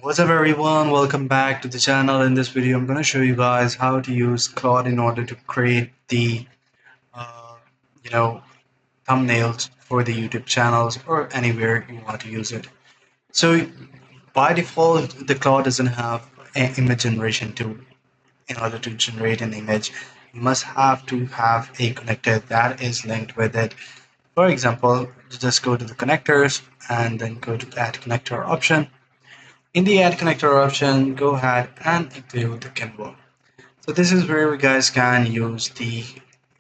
What's up everyone, welcome back to the channel. In this video I'm going to show you guys how to use Claude in order to create the uh, you know thumbnails for the YouTube channels or anywhere you want to use it. So by default the Claude doesn't have an image generation tool. In order to generate an image you must have to have a connector that is linked with it. For example, just go to the connectors and then go to add connector option. In the add connector option, go ahead and include the Canva. So this is where you guys can use the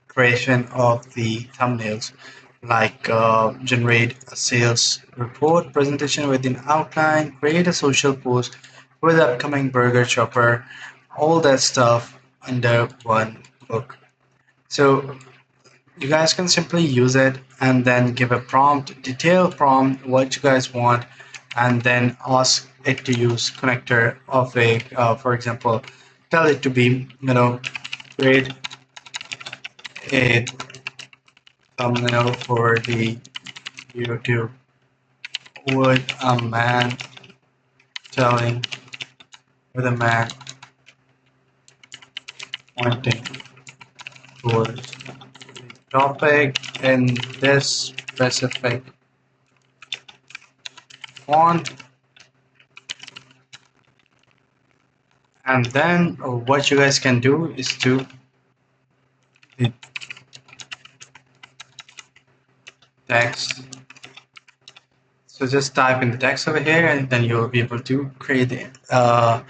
creation of the thumbnails, like generate a sales report presentation with an outline, create a social post with upcoming burger chopper, all that stuff under one book. So you guys can simply use it and then give a prompt, detailed prompt, what you guys want, and then ask it to use connector of a, for example, tell it to be, create a thumbnail for the YouTube with a man telling, with a man pointing towards the topic in this specific font. And then what you guys can do is to the text. So just type in the text over here and then you'll be able to create the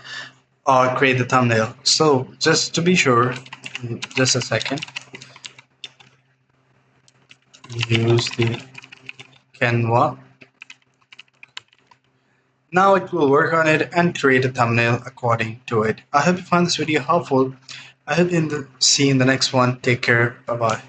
create the thumbnail. So just to be sure, just a second, use the Canva. Now it will work on it and create a thumbnail according to it. I hope you found this video helpful. I hope you see you in the next one. Take care. Bye bye.